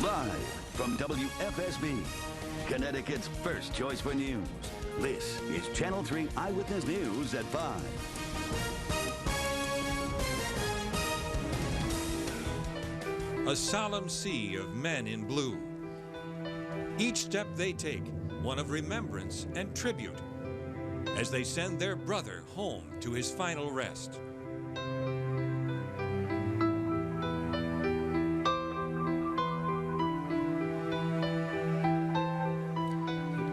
Live from WFSB, Connecticut's first choice for news. This is Channel 3 Eyewitness News at 5. A solemn sea of men in blue. Each step they take, one of remembrance and tribute, as they send their brother home to his final rest.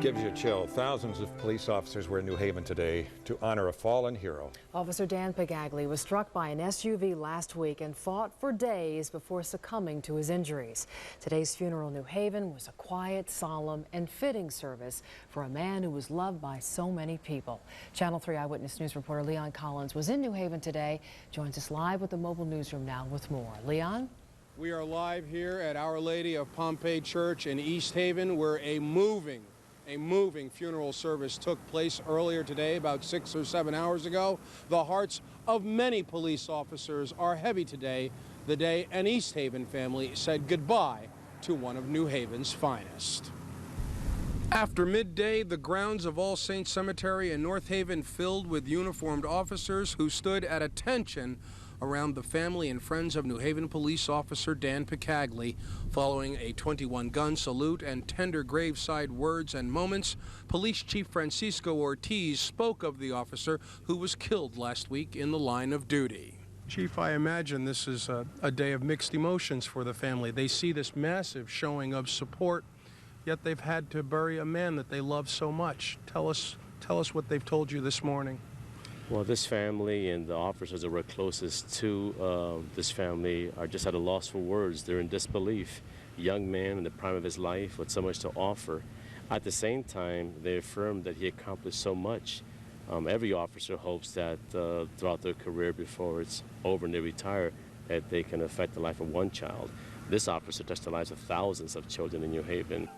Gives you a chill. Thousands of police officers were in New Haven today to honor a fallen hero. Officer Dan Pagagli was struck by an SUV last week and fought for days before succumbing to his injuries. Today's funeral in New Haven was a quiet, solemn, and fitting service for a man who was loved by so many people. Channel 3 Eyewitness News reporter Leon Collins was in New Haven today. Joins us live with the mobile newsroom now with more. Leon? We are live here at Our Lady of Pompeii Church in East Haven, where a moving funeral service took place earlier today, about 6 or 7 hours ago. The hearts of many police officers are heavy today, the day an East Haven family said goodbye to one of New Haven's finest. After midday, the grounds of All Saints Cemetery in North Haven filled with uniformed officers who stood at attention around the family and friends of New Haven police officer Dan Pagagli. Following a 21-gun salute and tender graveside words and moments, Police Chief Francisco Ortiz spoke of the officer who was killed last week in the line of duty. Chief, I imagine this is a day of mixed emotions for the family. They see this massive showing of support, yet they've had to bury a man that they love so much. Tell us what they've told you this morning. Well, this family and the officers that were closest to this family are just at a loss for words. They're in disbelief. A young man in the prime of his life with so much to offer. At the same time, they affirm that he accomplished so much. Every officer hopes that throughout their career before it's over and they retire, that they can affect the life of one child. This officer touched the lives of thousands of children in New Haven.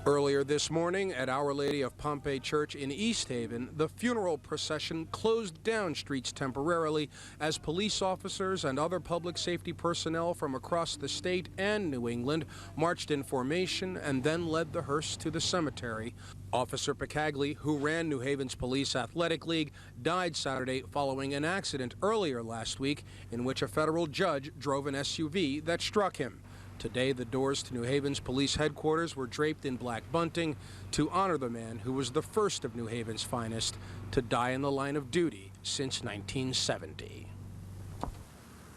Earlier this morning at Our Lady of Pompeii Church in East Haven, the funeral procession closed down streets temporarily as police officers and other public safety personnel from across the state and New England marched in formation and then led the hearse to the cemetery. Officer Pagagli, who ran New Haven's Police Athletic League, died Saturday following an accident earlier last week in which a federal judge drove an SUV that struck him. Today, the doors to New Haven's police headquarters were draped in black bunting to honor the man who was the first of New Haven's finest to die in the line of duty since 1970.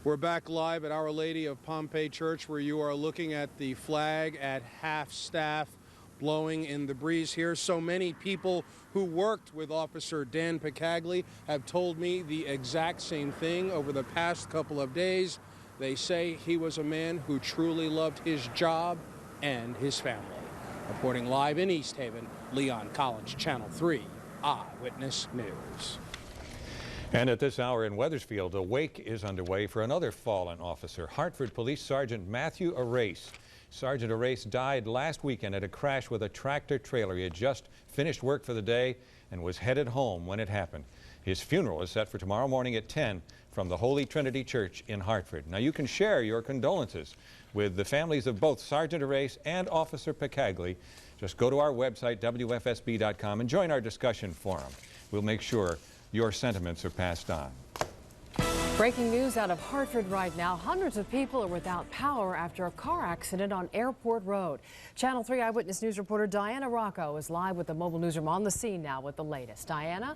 We're back live at Our Lady of Pompeii Church, where you are looking at the flag at half-staff blowing in the breeze here. So many people who worked with Officer Dan Pagagli have told me the exact same thing over the past couple of days. They say he was a man who truly loved his job and his family. Reporting live in East Haven, Leon Collins, Channel 3 Eyewitness News. And at this hour in Wethersfield, a wake is underway for another fallen officer, Hartford Police Sergeant Matthew Arrace. Sergeant Arrace died last weekend at a crash with a tractor trailer. He had just finished work for the day and was headed home when it happened. His funeral is set for tomorrow morning at 10 from the Holy Trinity Church in Hartford. Now, you can share your condolences with the families of both Sergeant Arrace and Officer Pagagli. Just go to our website, WFSB.com, and join our discussion forum. We'll make sure your sentiments are passed on. Breaking news out of Hartford right now. Hundreds of people are without power after a car accident on Airport Road. Channel 3 Eyewitness News reporter Diana Rocco is live with the mobile newsroom on the scene now with the latest. Diana?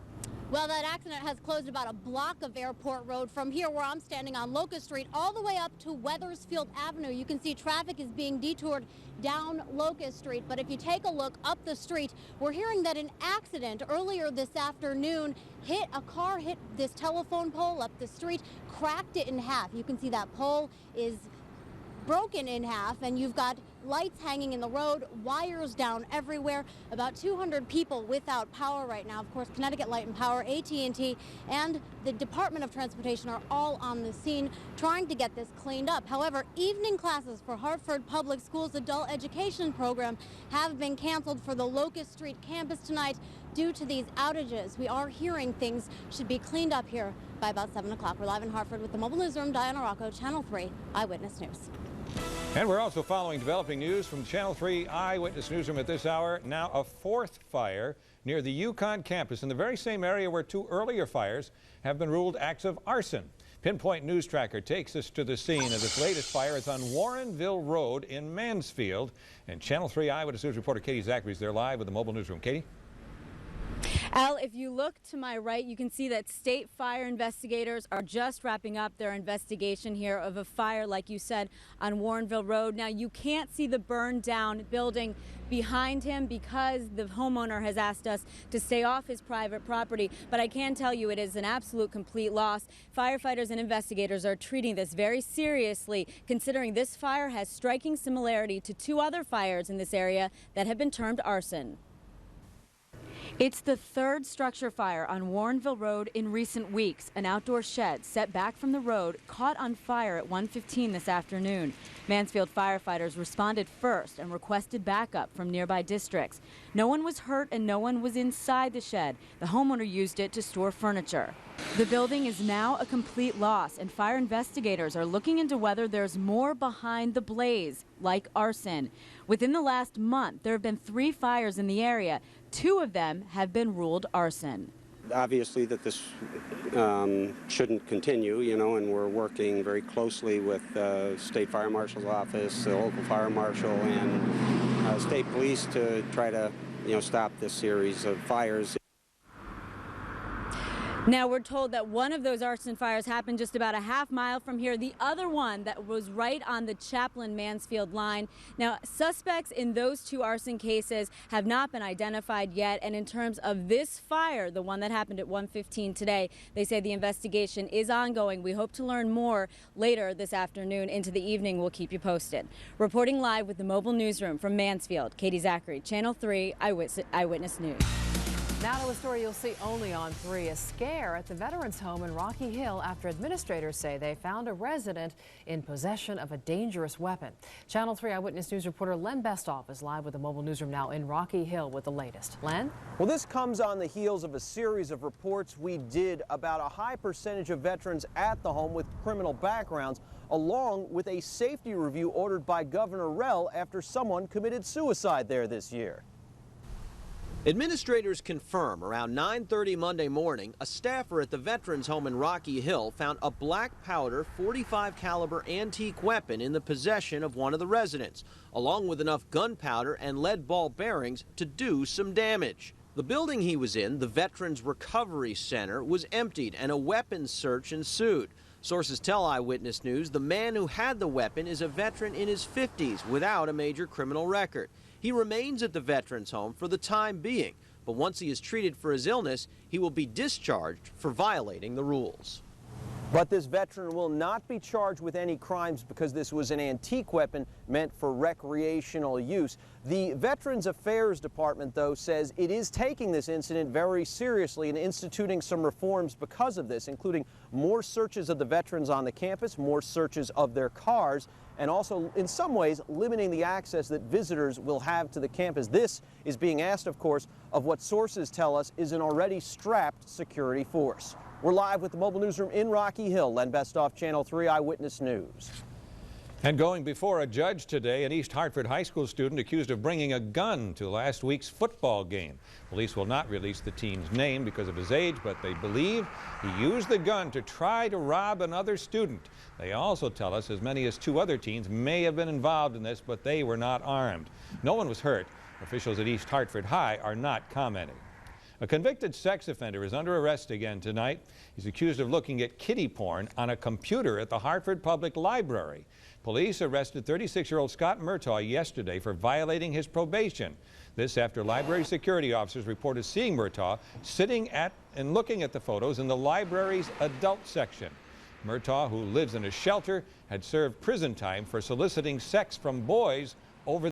Well, that accident has closed about a block of Airport Road from here where I'm standing on Locust Street all the way up to Wethersfield Avenue. You can see traffic is being detoured down Locust Street. But if you take a look up the street, we're hearing that an accident earlier this afternoon a car hit this telephone pole up the street, cracked it in half. You can see that pole is broken in half, and you've got lights hanging in the road, wires down everywhere. About 200 people without power right now. Of course, Connecticut Light and Power, AT&T, and the Department of Transportation are all on the scene trying to get this cleaned up. However, evening classes for Hartford Public Schools adult education program have been canceled for the Locust Street campus tonight due to these outages. We are hearing things should be cleaned up here by about 7 o'clock. We're live in Hartford with the mobile newsroom. Diana Rocco, Channel 3 Eyewitness News. And we're also following developing news from Channel 3 Eyewitness Newsroom at this hour. Now a fourth fire near the Yukon campus in the very same area where two earlier fires have been ruled acts of arson. Pinpoint News Tracker takes us to the scene of this latest fire. It's on Warrenville Road in Mansfield. And Channel 3 Eyewitness News reporter Katy Zachry is there live with the mobile newsroom. Katy? Al, if you look to my right, you can see that state fire investigators are just wrapping up their investigation here of a fire, like you said, on Warrenville Road. Now, you can't see the burned down building behind him because the homeowner has asked us to stay off his private property, but I can tell you it is an absolute complete loss. Firefighters and investigators are treating this very seriously, considering this fire has striking similarity to two other fires in this area that have been termed arson. It's the third structure fire on Warrenville Road in recent weeks. An outdoor shed set back from the road caught on fire at 1:15 this afternoon. Mansfield firefighters responded first and requested backup from nearby districts. No one was hurt and no one was inside the shed. The homeowner used it to store furniture. The building is now a complete loss, and fire investigators are looking into whether there's more behind the blaze, like arson. Within the last month, there have been 3 fires in the area. 2 of them have been ruled arson. Obviously that this shouldn't continue, and we're working very closely with the State Fire Marshal's office, the local fire marshal, and state police to try to, stop this series of fires. Now, we're told that one of those arson fires happened just about a half mile from here. The other one that was right on the Chaplin-Mansfield line. Now, suspects in those 2 arson cases have not been identified yet. And in terms of this fire, the one that happened at 1:15 today, they say the investigation is ongoing. We hope to learn more later this afternoon into the evening. We'll keep you posted. Reporting live with the mobile newsroom from Mansfield, Katy Zachry, Channel 3 Eyewitness News. Now to a story you'll see only on 3, a scare at the Veterans Home in Rocky Hill after administrators say they found a resident in possession of a dangerous weapon. Channel 3 Eyewitness News reporter Len Besthoff is live with the mobile newsroom now in Rocky Hill with the latest. Len? Well, this comes on the heels of a series of reports we did about a high percentage of veterans at the home with criminal backgrounds, along with a safety review ordered by Governor Rell after someone committed suicide there this year. Administrators confirm around 9:30 Monday morning, a staffer at the Veterans Home in Rocky Hill found a black powder .45 caliber antique weapon in the possession of one of the residents, along with enough gunpowder and lead ball bearings to do some damage. The building he was in, the Veterans Recovery Center, was emptied and a weapons search ensued. Sources tell Eyewitness News the man who had the weapon is a veteran in his 50s without a major criminal record. He remains at the Veterans Home for the time being, but once he is treated for his illness, he will be discharged for violating the rules. But this veteran will not be charged with any crimes because this was an antique weapon meant for recreational use. The Veterans Affairs Department, though, says it is taking this incident very seriously and instituting some reforms because of this, including more searches of the veterans on the campus, more searches of their cars, and also, in some ways, limiting the access that visitors will have to the campus. This is being asked, of course, of what sources tell us is an already strapped security force. We're live with the mobile newsroom in Rocky Hill. Len Besthoff, Channel 3 Eyewitness News. And going before a judge today, an East Hartford high school student accused of bringing a gun to last week's football game. Police will not release the teen's name because of his age, but they believe he used the gun to try to rob another student. They also tell us as many as 2 other teens may have been involved in this, but they were not armed. No one was hurt. Officials at East Hartford High are not commenting. A convicted sex offender is under arrest again tonight. He's accused of looking at kiddie porn on a computer at the Hartford Public Library. Police arrested 36-year-old Scott Murtaugh yesterday for violating his probation. This after library security officers reported seeing Murtaugh sitting at and looking at the photos in the library's adult section. Murtaugh, who lives in a shelter, had served prison time for soliciting sex from boys over